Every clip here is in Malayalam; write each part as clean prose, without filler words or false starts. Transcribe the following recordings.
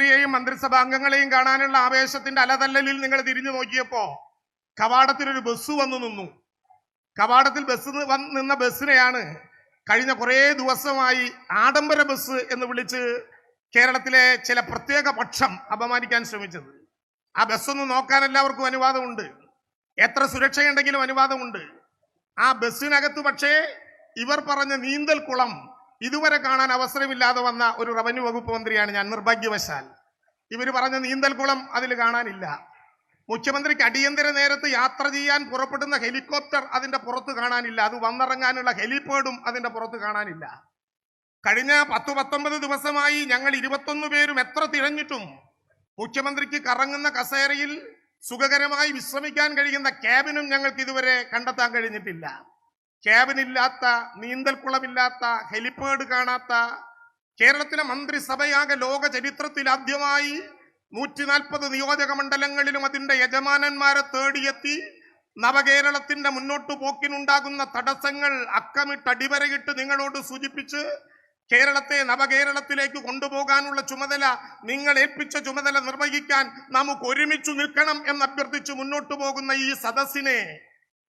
മുഖ്യമന്ത്രിയെയും മന്ത്രിസഭാ അംഗങ്ങളെയും കാണാനുള്ള ആവേശത്തിന്റെ അലതല്ലലിൽ നിങ്ങൾ തിരിഞ്ഞു നോക്കിയപ്പോ കവാടത്തിൽ ഒരു ബസ് വന്നു നിന്നു. കവാടത്തിൽ നിന്ന ബസ്സിനെയാണ് കഴിഞ്ഞ കുറേ ദിവസമായി ആഡംബര ബസ് എന്ന് വിളിച്ച് കേരളത്തിലെ ചില പ്രത്യേക പക്ഷം അപമാനിക്കാൻ ശ്രമിച്ചത്. ആ ബസ്സൊന്ന് നോക്കാൻ എല്ലാവർക്കും അനുവാദമുണ്ട്, എത്ര സുരക്ഷയുണ്ടെങ്കിലും അനുവാദമുണ്ട്. ആ ബസ്സിനകത്ത് പക്ഷേ ഇവർ പറഞ്ഞ നീന്തൽ കുളം ഇതുവരെ കാണാൻ അവസരമില്ലാതെ വന്ന ഒരു റവന്യൂ വകുപ്പ് മന്ത്രിയാണ് ഞാൻ. നിർഭാഗ്യവശാൽ ഇവർ പറഞ്ഞ നീന്തൽ കുളം അതിൽ കാണാനില്ല. മുഖ്യമന്ത്രിക്ക് അടിയന്തര നേരത്ത് യാത്ര ചെയ്യാൻ പുറപ്പെടുന്ന ഹെലികോപ്റ്റർ അതിന്റെ പുറത്ത് കാണാനില്ല. അത് വന്നിറങ്ങാനുള്ള ഹെലിപാഡും അതിന്റെ പുറത്ത് കാണാനില്ല. കഴിഞ്ഞ 10-19 ദിവസമായി ഞങ്ങൾ 21 പേരും എത്ര തിരഞ്ഞിട്ടും മുഖ്യമന്ത്രിക്ക് കറങ്ങുന്ന കസേരയിൽ സുഖകരമായി വിശ്രമിക്കാൻ കഴിയുന്ന ക്യാബിനും ഞങ്ങൾക്ക് ഇതുവരെ കണ്ടെത്താൻ കഴിഞ്ഞിട്ടില്ല. ക്യാബിനില്ലാത്ത, നീന്തൽക്കുളമില്ലാത്ത, ഹെലിപാഡ് കാണാത്ത കേരളത്തിലെ മന്ത്രിസഭയാകെ ലോക ചരിത്രത്തിൽ ആദ്യമായി 140 നിയോജക മണ്ഡലങ്ങളിലും അതിന്റെ യജമാനന്മാരെ തേടിയെത്തി നവകേരളത്തിന്റെ മുന്നോട്ടു പോക്കിനുണ്ടാകുന്ന തടസ്സങ്ങൾ അക്കമിട്ട് അടിവരയിട്ട് നിങ്ങളോട് സൂചിപ്പിച്ച് കേരളത്തെ നവകേരളത്തിലേക്ക് കൊണ്ടുപോകാനുള്ള ചുമതല, നിങ്ങൾ ഏൽപ്പിച്ച ചുമതല നിർവഹിക്കാൻ നമുക്ക് ഒരുമിച്ചു നിൽക്കണം എന്ന് അഭ്യർത്ഥിച്ച് മുന്നോട്ടു പോകുന്ന ഈ സദസ്സിനെ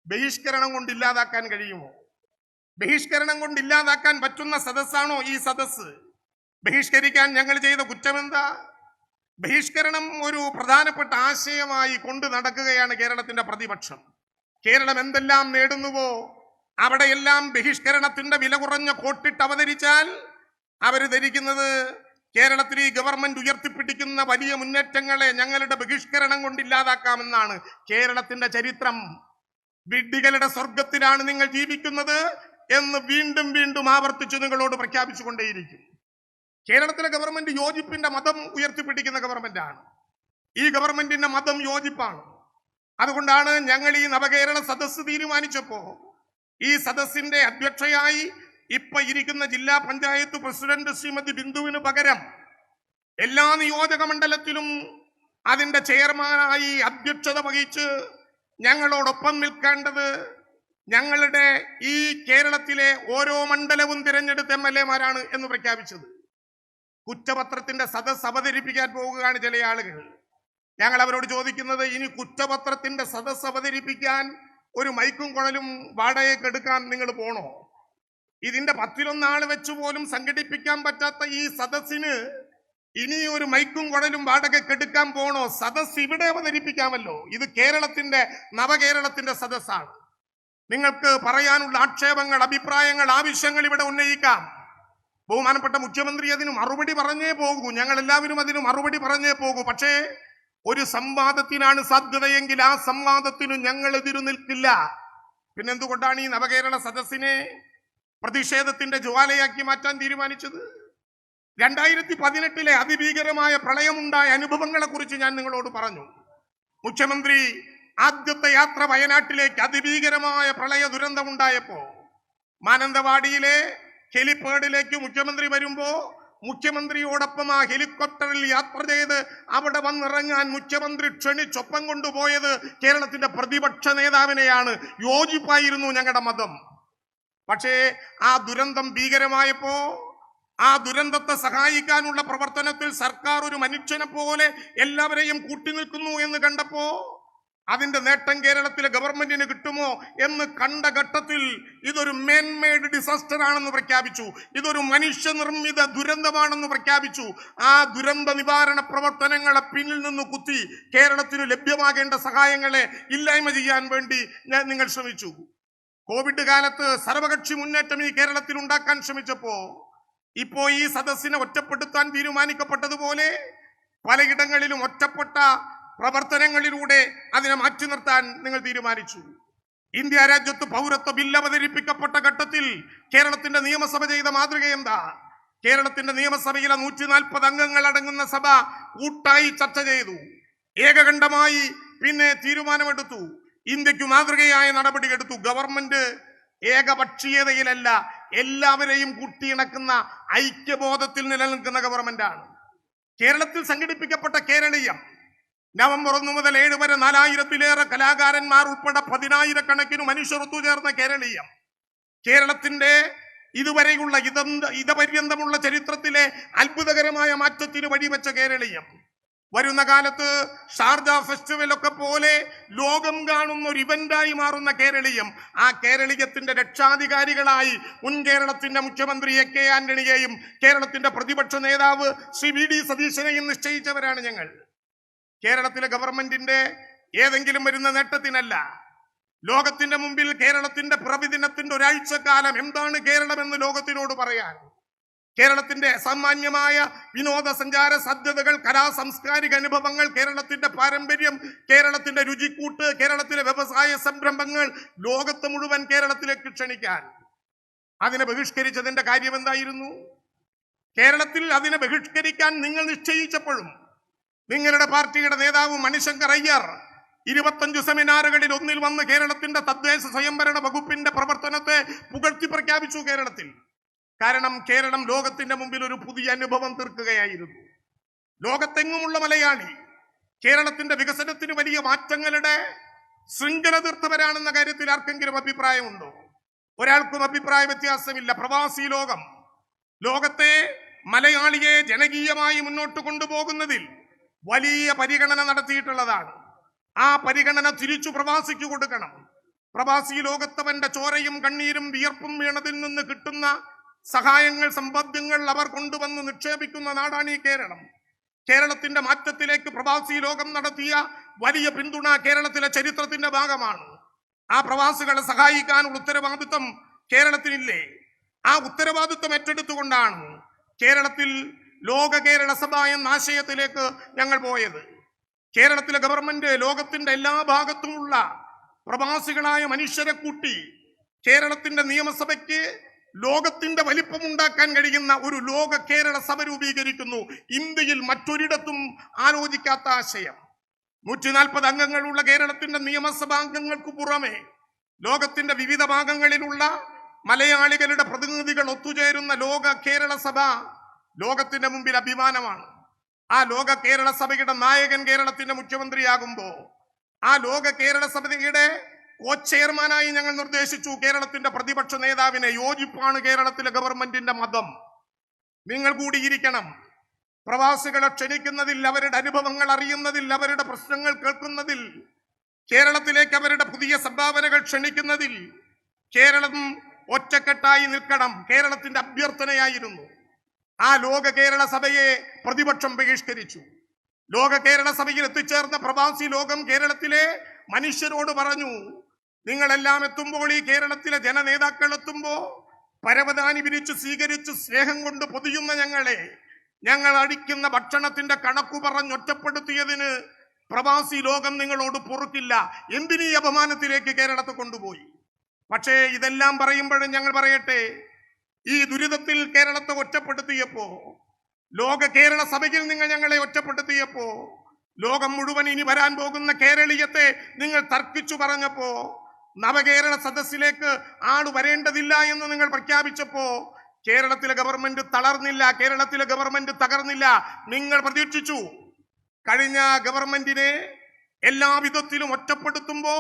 ബഹിഷ്കരണം കൊണ്ട് ഇല്ലാതാക്കാൻ കഴിയുമോ? ബഹിഷ്കരണം കൊണ്ട് ഇല്ലാതാക്കാൻ പറ്റുന്ന സദസ്സാണോ ഈ സദസ്സ്? ബഹിഷ്കരിക്കാൻ ഞങ്ങൾ ചെയ്ത കുറ്റമെന്താ? ബഹിഷ്കരണം ഒരു പ്രധാനപ്പെട്ട ആശയമായി കൊണ്ട് നടക്കുകയാണ് കേരളത്തിന്റെ പ്രതിപക്ഷം. കേരളം എന്തെല്ലാം നേടുന്നുവോ അവിടെയെല്ലാം ബഹിഷ്കരണത്തിന്റെ വില കുറഞ്ഞ കോട്ടിട്ട് അവതരിച്ചാൽ അവർ ധരിക്കുന്നത് കേരളത്തിൽ ഈ ഗവൺമെന്റ് ഉയർത്തിപ്പിടിക്കുന്ന വലിയ മുന്നേറ്റങ്ങളെ ഞങ്ങളുടെ ബഹിഷ്കരണം കൊണ്ട് ഇല്ലാതാക്കാമെന്നാണ്. കേരളത്തിന്റെ ചരിത്രം വിഡ്ഢികളുടെ സ്വർഗത്തിലാണ് നിങ്ങൾ ജീവിക്കുന്നത് എന്ന് വീണ്ടും വീണ്ടും ആവർത്തിച്ച് നിങ്ങളോട് പ്രഖ്യാപിച്ചുകൊണ്ടേയിരിക്കും. കേരളത്തിലെ ഗവൺമെന്റ് യോജിപ്പിന്റെ മതം ഉയർത്തിപ്പിടിക്കുന്ന ഗവൺമെന്റാണ്. ഈ ഗവൺമെന്റിന്റെ മതം യോജിപ്പാണ്. അതുകൊണ്ടാണ് ഞങ്ങൾ ഈ നവകേരള സദസ്സ് തീരുമാനിച്ചപ്പോ ഈ സദസ്സിന്റെ അധ്യക്ഷയായി ഇപ്പൊ ഇരിക്കുന്ന ജില്ലാ പഞ്ചായത്ത് പ്രസിഡന്റ് ശ്രീമതി ബിന്ദുവിന് പകരം എല്ലാ നിയോജക മണ്ഡലത്തിലും അതിന്റെ ചെയർമാനായി അധ്യക്ഷത വഹിച്ച് ഞങ്ങളോടൊപ്പം നിൽക്കേണ്ടത് ഞങ്ങളുടെ ഈ കേരളത്തിലെ ഓരോ മണ്ഡലവും തിരഞ്ഞെടുത്ത MLA-മാരാണ് എന്ന് പ്രഖ്യാപിച്ചത്. കുറ്റപത്രത്തിന്റെ സദസ്സ് അവതരിപ്പിക്കാൻ പോകുകയാണ് ചില ആളുകൾ. ഞങ്ങൾ അവരോട് ചോദിക്കുന്നത്, ഇനി കുറ്റപത്രത്തിന്റെ സദസ്സ് അവതരിപ്പിക്കാൻ ഒരു മൈക്കും കുഴലും വാടകയ്ക്ക് എടുക്കാൻ നിങ്ങൾ പോണോ? ഇതിന്റെ 10-1 ആള് വെച്ച് പോലും സംഘടിപ്പിക്കാൻ പറ്റാത്ത ഈ സദസ്സിന് ഇനി ഒരു മൈക്കും കുഴലും വാടകയ്ക്ക് എടുക്കാൻ പോണോ? സദസ്സ് ഇവിടെ അവതരിപ്പിക്കാമല്ലോ. ഇത് കേരളത്തിന്റെ, നവകേരളത്തിന്റെ സദസ്സാണ്. നിങ്ങൾക്ക് പറയാനുള്ള ആക്ഷേപങ്ങൾ, അഭിപ്രായങ്ങൾ, ആവശ്യങ്ങൾ ഇവിടെ ഉന്നയിക്കാം. ബഹുമാനപ്പെട്ട മുഖ്യമന്ത്രി അതിന് മറുപടി പറഞ്ഞേ പോകൂ. ഞങ്ങൾ എല്ലാവരും അതിന് മറുപടി പറഞ്ഞേ പോകൂ. പക്ഷേ ഒരു സംവാദത്തിനാണ് സാധ്യതയെങ്കിൽ ആ സംവാദത്തിനു ഞങ്ങൾ എതിരു നിൽക്കില്ല. പിന്നെന്തുകൊണ്ടാണ് ഈ നവകേരള സദസ്സിനെ പ്രതിഷേധത്തിന്റെ ജ്വാലയാക്കി മാറ്റാൻ തീരുമാനിച്ചത്? 2018 അതിഭീകരമായ പ്രളയമുണ്ടായ അനുഭവങ്ങളെ കുറിച്ച് ഞാൻ നിങ്ങളോട് പറഞ്ഞു. മുഖ്യമന്ത്രി ആദ്യത്തെ യാത്ര വയനാട്ടിലേക്ക്, അതിഭീകരമായ പ്രളയ ദുരന്തമുണ്ടായപ്പോ മാനന്തവാടിയിലെ ഹെലിപാഡിലേക്ക് മുഖ്യമന്ത്രി വരുമ്പോ മുഖ്യമന്ത്രിയോടൊപ്പം ആ ഹെലികോപ്റ്ററിൽ യാത്ര ചെയ്ത് അവിടെ വന്നിറങ്ങാൻ മുഖ്യമന്ത്രി ക്ഷണിച്ചൊപ്പം കൊണ്ടുപോയത് കേരളത്തിന്റെ പ്രതിപക്ഷ നേതാവിനെയാണ്. യോജിപ്പായിരുന്നു ഞങ്ങളുടെ മതം. പക്ഷേ ആ ദുരന്തം ഭീകരമായപ്പോ ആ ദുരന്തത്തെ സഹായിക്കാനുള്ള പ്രവർത്തനത്തിൽ സർക്കാർ ഒരു മനുഷ്യനെ പോലെ എല്ലാവരെയും കൂട്ടിനിൽക്കുന്നു എന്ന് കണ്ടപ്പോ അതിന്റെ നേട്ടം കേരളത്തിലെ ഗവൺമെന്റിന് കിട്ടുമോ എന്ന് കണ്ട ഘട്ടത്തിൽ ഇതൊരു മേൻമെയ്ഡ് ഡിസാസ്റ്റർ ആണെന്ന് പ്രഖ്യാപിച്ചു. ഇതൊരു മനുഷ്യനിർമ്മിത ദുരന്തമാണെന്ന് പ്രഖ്യാപിച്ചു. ആ ദുരന്ത നിവാരണ പ്രവർത്തനങ്ങളെ പിന്നിൽ നിന്ന് കുത്തി കേരളത്തിന് ലഭ്യമാകേണ്ട സഹായങ്ങളെ ഇല്ലായ്മ ചെയ്യാൻ വേണ്ടി നിങ്ങൾ ശ്രമിച്ചു. കോവിഡ് കാലത്ത് സർവകക്ഷി മുന്നേറ്റം ഈ കേരളത്തിൽ ഉണ്ടാക്കാൻ ശ്രമിച്ചപ്പോ ഇപ്പോ ഈ സദസ്സിനെ ഒറ്റപ്പെടുത്താൻ തീരുമാനിക്കപ്പെട്ടതുപോലെ പലയിടങ്ങളിലും ഒറ്റപ്പെട്ട പ്രവർത്തനങ്ങളിലൂടെ അതിനെ മാറ്റി നിർത്താൻ നിങ്ങൾ തീരുമാനിച്ചു. ഇന്ത്യ രാജ്യത്ത് പൗരത്വ ബില്ല് അവതരിപ്പിക്കപ്പെട്ട ഘട്ടത്തിൽ കേരളത്തിന്റെ നിയമസഭ ചെയ്ത മാതൃക എന്താ? കേരളത്തിന്റെ നിയമസഭയിലെ 140 അംഗങ്ങൾ അടങ്ങുന്ന സഭ കൂട്ടായി ചർച്ച ചെയ്തു, ഏകകണ്ഠമായി പിന്നെ തീരുമാനമെടുത്തു, ഇന്ത്യക്ക് മാതൃകയായ നടപടിയെടുത്തു. ഗവൺമെന്റ് ഏകപക്ഷീയതയിലല്ല, എല്ലാവരെയും കൂട്ടിയിണക്കുന്ന ഐക്യബോധത്തിൽ നിലനിൽക്കുന്ന ഗവൺമെന്റാണ്. കേരളത്തിൽ സംഘടിപ്പിക്കപ്പെട്ട കേരളീയം നവംബർ 1 മുതൽ 7 വരെ 4000-ലേറെ കലാകാരന്മാർ ഉൾപ്പെടെ 10,000-കണക്കിന് മനുഷ്യർ ഒത്തുചേർന്ന കേരളീയം കേരളത്തിന്റെ ഇതുവരെയുള്ള ഇതപര്യന്തമുള്ള ചരിത്രത്തിലെ അത്ഭുതകരമായ മാറ്റത്തിന് വഴിവെച്ച കേരളീയം വരുന്ന കാലത്ത് ഷാർജ ഫെസ്റ്റിവലൊക്കെ പോലെ ലോകം കാണുന്ന ഒരു ഇവന്റായി മാറുന്ന കേരളീയം, ആ കേരളീയത്തിന്റെ രക്ഷാധികാരികളായി മുൻ കേരളത്തിന്റെ മുഖ്യമന്ത്രി എ കെ ആന്റണിയെയും കേരളത്തിന്റെ പ്രതിപക്ഷ നേതാവ് ശ്രീ വി ഡി സതീശനെയും നിശ്ചയിച്ചവരാണ് ഞങ്ങൾ. കേരളത്തിലെ ഗവൺമെന്റിന്റെ ഏതെങ്കിലും വരുന്ന നേട്ടത്തിനല്ല, ലോകത്തിന്റെ മുമ്പിൽ കേരളത്തിന്റെ പിറവിദിനത്തിന്റെ ഒരാഴ്ചക്കാലം എന്താണ് കേരളമെന്ന് ലോകത്തിനോട് പറയാൻ, കേരളത്തിന്റെ അസാമാന്യമായ വിനോദസഞ്ചാര സാധ്യതകൾ, കലാ സാംസ്കാരിക അനുഭവങ്ങൾ, കേരളത്തിന്റെ പാരമ്പര്യം, കേരളത്തിന്റെ രുചിക്കൂട്ട്, കേരളത്തിലെ വ്യവസായ സംരംഭങ്ങൾ ലോകത്ത് മുഴുവൻ കേരളത്തിലേക്ക് ക്ഷണിക്കാൻ അതിനെ ബഹിഷ്കരിച്ചതിന്റെ കാര്യം എന്തായിരുന്നു? കേരളത്തിൽ അതിനെ ബഹിഷ്കരിക്കാൻ നിങ്ങൾ നിശ്ചയിച്ചപ്പോഴും നിങ്ങളുടെ പാർട്ടിയുടെ നേതാവ് മണിശങ്കർ അയ്യർ 25 സെമിനാറുകളിൽ ഒന്നിൽ വന്ന് കേരളത്തിന്റെ തദ്ദേശ സ്വയംഭരണ വകുപ്പിന്റെ പ്രവർത്തനത്തെ പുകഴ്ത്തി പ്രഖ്യാപിച്ചു കേരളത്തിൽ. കാരണം കേരളം ലോകത്തിന്റെ മുമ്പിൽ ഒരു പുതിയ അനുഭവം തീർക്കുകയായിരുന്നു. ലോകത്തെങ്ങുമുള്ള മലയാളി കേരളത്തിന്റെ വികസനത്തിന് വലിയ മാറ്റങ്ങളുടെ ശൃംഖല തീർത്തവരാണെന്ന കാര്യത്തിൽ ആർക്കെങ്കിലും അഭിപ്രായമുണ്ടോ? ഒരാൾക്കും അഭിപ്രായ വ്യത്യാസമില്ല. പ്രവാസി ലോകം ലോകത്തെ മലയാളിയെ ജനകീയമായി മുന്നോട്ട് കൊണ്ടുപോകുന്നതിൽ വലിയ പരിഗണന നടത്തിയിട്ടുള്ളതാണ്. ആ പരിഗണന തിരിച്ചു പ്രവാസിക്ക് കൊടുക്കണം. പ്രവാസി ലോകത്തവന്റെ ചോരയും കണ്ണീരും വിയർപ്പും വീണതിൽ നിന്ന് കിട്ടുന്ന സഹായങ്ങൾ, സമ്പാദ്യങ്ങൾ അവർ കൊണ്ടുവന്ന് നിക്ഷേപിക്കുന്ന നാടാണ് ഈ കേരളം. കേരളത്തിന്റെ മാറ്റത്തിലേക്ക് പ്രവാസി ലോകം നടത്തിയ വലിയ പിന്തുണ കേരളത്തിലെ ചരിത്രത്തിന്റെ ഭാഗമാണ്. ആ പ്രവാസികളെ സഹായിക്കാനുള്ള ഉത്തരവാദിത്വം കേരളത്തിനില്ലേ? ആ ഉത്തരവാദിത്വം ഏറ്റെടുത്തുകൊണ്ടാണ് കേരളത്തിൽ ലോക കേരള സഭ എന്ന ആശയത്തിലേക്ക് ഞങ്ങൾ പോയത്. കേരളത്തിലെ ഗവൺമെന്റ് ലോകത്തിന്റെ എല്ലാ ഭാഗത്തുമുള്ള പ്രവാസികളായ മനുഷ്യരെ കൂട്ടി കേരളത്തിന്റെ നിയമസഭയ്ക്ക് ലോകത്തിന്റെ വലിപ്പമുണ്ടാക്കാൻ കഴിയുന്ന ഒരു ലോക കേരള സഭ രൂപീകരിക്കുന്നു. ഇന്ത്യയിൽ മറ്റൊരിടത്തും ആലോചിക്കാത്ത ആശയം. 140 അംഗങ്ങളുള്ള കേരളത്തിന്റെ നിയമസഭാംഗങ്ങൾക്ക് പുറമെ ലോകത്തിന്റെ വിവിധ ഭാഗങ്ങളിലുള്ള മലയാളികളുടെ പ്രതിനിധികൾ ഒത്തുചേരുന്ന ലോക കേരള സഭ ലോകത്തിന്റെ മുമ്പിൽ അഭിമാനമാണ്. ആ ലോക കേരള സഭയുടെ നായകൻ കേരളത്തിന്റെ മുഖ്യമന്ത്രിയാകുമ്പോൾ ആ ലോക കേരള സഭയുടെ കോ ചെയർമാനായി ഞങ്ങൾ നിർദ്ദേശിച്ചു കേരളത്തിന്റെ പ്രതിപക്ഷ നേതാവിനെ. യോജിപ്പാണ് കേരളത്തിലെ ഗവൺമെന്റിന്റെ മതം. നിങ്ങൾ കൂടിയിരിക്കണം. പ്രവാസികളെ ക്ഷണിക്കുന്നതിൽ, അവരുടെ അനുഭവങ്ങൾ അറിയുന്നതിൽ, അവരുടെ പ്രശ്നങ്ങൾ കേൾക്കുന്നതിൽ, കേരളത്തിലേക്ക് അവരുടെ പുതിയ സംഭാവനകൾ ക്ഷണിക്കുന്നതിൽ കേരളം ഒറ്റക്കെട്ടായി നിൽക്കണം. കേരളത്തിന്റെ അഭ്യർത്ഥനയായിരുന്നു. ആ ലോക കേരള സഭയെ പ്രതിപക്ഷം ബഹിഷ്കരിച്ചു. ലോക കേരള സഭയിൽ എത്തിച്ചേർന്ന പ്രവാസി ലോകം കേരളത്തിലെ മനുഷ്യരോട് പറഞ്ഞു, നിങ്ങളെല്ലാം എത്തുമ്പോൾ, ഈ കേരളത്തിലെ ജനനേതാക്കൾ എത്തുമ്പോ പരവതാനി വിരിച്ച് സ്വീകരിച്ച് സ്നേഹം കൊണ്ട് പൊതിയുന്ന ഞങ്ങൾ അടിക്കുന്ന ഭക്ഷണത്തിന്റെ കണക്കു പറഞ്ഞൊറ്റപ്പെടുത്തിയതിന് പ്രവാസി ലോകം നിങ്ങളോട് പൊറുക്കില്ല. എന്തിനീ അപമാനത്തിലേക്ക് കേരളത്തെ കൊണ്ടുപോയി? പക്ഷേ ഇതെല്ലാം പറയുമ്പോഴും ഞങ്ങൾ പറയട്ടെ, ഈ ദുരിതത്തിൽ കേരളത്തെ ഒറ്റപ്പെടുത്തിയപ്പോ, ലോക കേരള സഭയിൽ നിങ്ങൾ ഞങ്ങളെ ഒറ്റപ്പെടുത്തിയപ്പോ, ലോകം മുഴുവൻ ഇനി വരാൻ പോകുന്ന കേരളീയത്തെ നിങ്ങൾ തർക്കിച്ചു പറഞ്ഞപ്പോ, നവകേരള സദസ്സിലേക്ക് ആള് വരേണ്ടതില്ല എന്ന് നിങ്ങൾ പ്രഖ്യാപിച്ചപ്പോ കേരളത്തിലെ ഗവൺമെന്റ് തളർന്നില്ല, കേരളത്തിലെ ഗവൺമെന്റ് തകർന്നില്ല. നിങ്ങൾ പ്രതീക്ഷിച്ചു കഴിഞ്ഞ ഗവൺമെന്റിനെ എല്ലാ വിധത്തിലും ഒറ്റപ്പെടുത്തുമ്പോ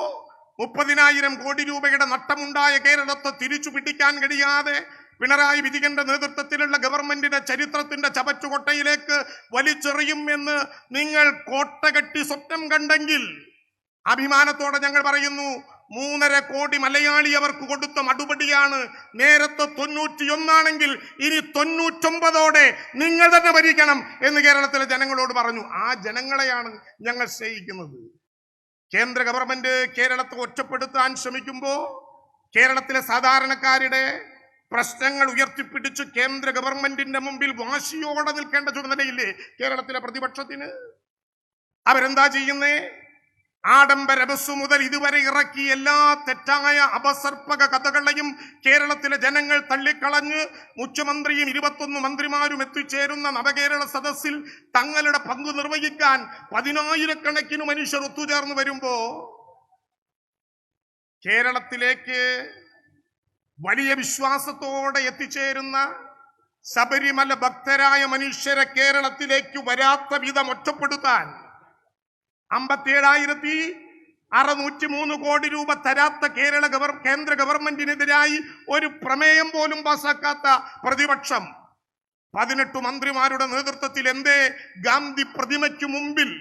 30,000 കോടി രൂപയുടെ നഷ്ടമുണ്ടായ കേരളത്തെ തിരിച്ചു പിടിക്കാൻ കഴിയാതെ പിണറായി വിജയന്റെ നേതൃത്വത്തിലുള്ള ഗവൺമെന്റിന്റെ ചരിത്രത്തിന്റെ ചവറ്റുകൊട്ടയിലേക്ക് വലിച്ചെറിയും എന്ന് നിങ്ങൾ കോട്ട കെട്ടി സ്വപ്നം കണ്ടെങ്കിൽ അഭിമാനത്തോടെ ഞങ്ങൾ പറയുന്നു, 3.5 കോടി മലയാളി അവർക്ക് കൊടുത്ത മറുപടിയാണ്. നേരത്തെ 91 ആണെങ്കിൽ ഇനി 99ഓടെ നിങ്ങൾ തന്നെ ഭരിക്കണം എന്ന് കേരളത്തിലെ ജനങ്ങളോട് പറഞ്ഞു. ആ ജനങ്ങളെയാണ് ഞങ്ങൾ സ്നേഹിക്കുന്നത്. കേന്ദ്ര ഗവൺമെന്റ് കേരളത്തെ ഒറ്റപ്പെടുത്താൻ ശ്രമിക്കുമ്പോൾ കേരളത്തിലെ സാധാരണക്കാരുടെ പ്രശ്നങ്ങൾ ഉയർത്തിപ്പിടിച്ച് കേന്ദ്ര ഗവൺമെന്റിന്റെ മുമ്പിൽ വാശിയോടെ നിൽക്കേണ്ട ചുമതലയില്ലേ കേരളത്തിലെ പ്രതിപക്ഷത്തിന്? അവരെന്താ ചെയ്യുന്നേ? ആഡംബര ബസ് മുതൽ ഇതുവരെ ഇറക്കി എല്ലാ തെറ്റായ അപസർപ്പക കഥകളെയും കേരളത്തിലെ ജനങ്ങൾ തള്ളിക്കളഞ്ഞ് മുഖ്യമന്ത്രിയും 21 മന്ത്രിമാരും എത്തിച്ചേരുന്ന നവകേരള സദസ്സിൽ തങ്ങളുടെ പങ്ക് നിർവഹിക്കാൻ 10,000-കണക്കിന് മനുഷ്യർ ഒത്തുചേർന്ന് വരുമ്പോ കേരളത്തിലേക്ക് വലിയ വിശ്വാസത്തോടെ എത്തിച്ചേരുന്ന ശബരിമല ഭക്തരായ മനുഷ്യരെ കേരളത്തിലേക്ക് വരാത്ത വിധം ഒറ്റപ്പെടുത്താൻ 603 കോടി രൂപ തരാത്ത കേന്ദ്ര ഗവൺമെന്റിനെതിരായി ഒരു പ്രമേയം പോലും പാസാക്കാത്ത പ്രതിപക്ഷം 18 മന്ത്രിമാരുടെ നേതൃത്വത്തിൽ എന്തേ ഗാന്ധി പ്രതിമയ്ക്ക് മുമ്പിൽ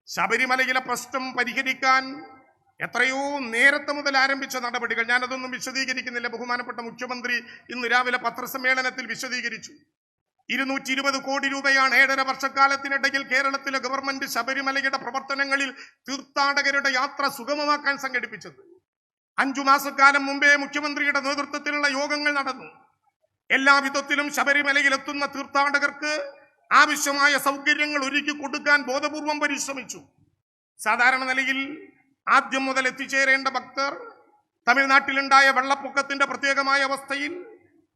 ശബരിമലയിലെ പ്രശ്നം പരിഹരിക്കാൻ എത്രയോ നേരത്തെ മുതൽ ആരംഭിച്ച നടപടികൾ, ഞാനതൊന്നും വിശദീകരിക്കുന്നില്ല. ബഹുമാനപ്പെട്ട മുഖ്യമന്ത്രി ഇന്ന് രാവിലെ പത്രസമ്മേളനത്തിൽ വിശദീകരിച്ചു. 220 കോടി രൂപയാണ് 7.5 വർഷക്കാലത്തിനിടയിൽ കേരളത്തിലെ ഗവൺമെന്റ് ശബരിമലയുടെ പ്രവർത്തനങ്ങളിൽ തീർത്ഥാടകരുടെ യാത്ര സുഗമമാക്കാൻ സംഘടിപ്പിച്ചത്. 5 മാസക്കാലം മുമ്പേ മുഖ്യമന്ത്രിയുടെ നേതൃത്വത്തിലുള്ള യോഗങ്ങൾ നടന്നു. എല്ലാ വിധത്തിലും ശബരിമലയിൽ എത്തുന്ന തീർത്ഥാടകർക്ക് ആവശ്യമായ സൗകര്യങ്ങൾ ഒരുക്കി കൊടുക്കാൻ ബോധപൂർവം പരിശ്രമിച്ചു. സാധാരണ നിലയിൽ ആദ്യം മുതൽ എത്തിച്ചേരേണ്ട ഭക്തർ തമിഴ്നാട്ടിലുണ്ടായ വെള്ളപ്പൊക്കത്തിന്റെ പ്രത്യേകമായ അവസ്ഥയിൽ,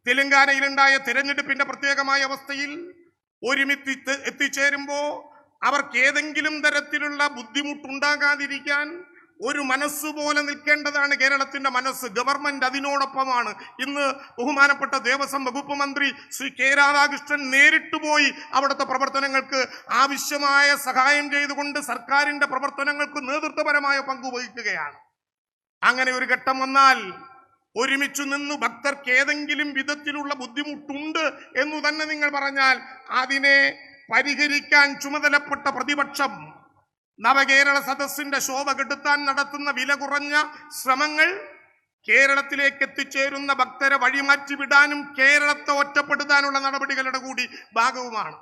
തെലങ്കാനയിലുണ്ടായ തിരഞ്ഞെടുപ്പിന്റെ പ്രത്യേകമായ അവസ്ഥയിൽ ഒരുമിച്ച് എത്തിച്ചേരുമ്പോൾ അവർക്ക് ഏതെങ്കിലും തരത്തിലുള്ള ബുദ്ധിമുട്ടുണ്ടാകാതിരിക്കാൻ ഒരു മനസ്സുപോലെ നിൽക്കേണ്ടതാണ് കേരളത്തിന്റെ മനസ്സ്. ഗവൺമെന്റ് അതിനോടൊപ്പമാണ്. ഇന്ന് ബഹുമാനപ്പെട്ട ദേവസ്വം വകുപ്പ് മന്ത്രി ശ്രീ കെ രാധാകൃഷ്ണൻ നേരിട്ട് പോയി അവിടുത്തെ പ്രവർത്തനങ്ങൾക്ക് ആവശ്യമായ സഹായം ചെയ്തുകൊണ്ട് സർക്കാരിന്റെ പ്രവർത്തനങ്ങൾക്ക് നേതൃത്വപരമായ പങ്കുവഹിക്കുകയാണ്. അങ്ങനെ ഒരു ഘട്ടം വന്നാൽ ഒരുമിച്ചു നിന്ന് ഭക്തർക്ക് ഏതെങ്കിലും വിധത്തിലുള്ള ബുദ്ധിമുട്ടുണ്ട് എന്നു തന്നെ നിങ്ങൾ പറഞ്ഞാൽ അതിനെ പരിഹരിക്കാൻ ചുമതലപ്പെട്ട പ്രതിപക്ഷം നവകേരള സദസ്സിന്റെ ശോഭ കെടുത്താൻ നടത്തുന്ന വില കുറഞ്ഞ ശ്രമങ്ങൾ കേരളത്തിലേക്ക് എത്തിച്ചേരുന്ന ഭക്തരെ വഴിമാറ്റി വിടാനും കേരളത്തെ ഒറ്റപ്പെടുത്താനുള്ള നടപടികളുടെ കൂടി ഭാഗവുമാണ്.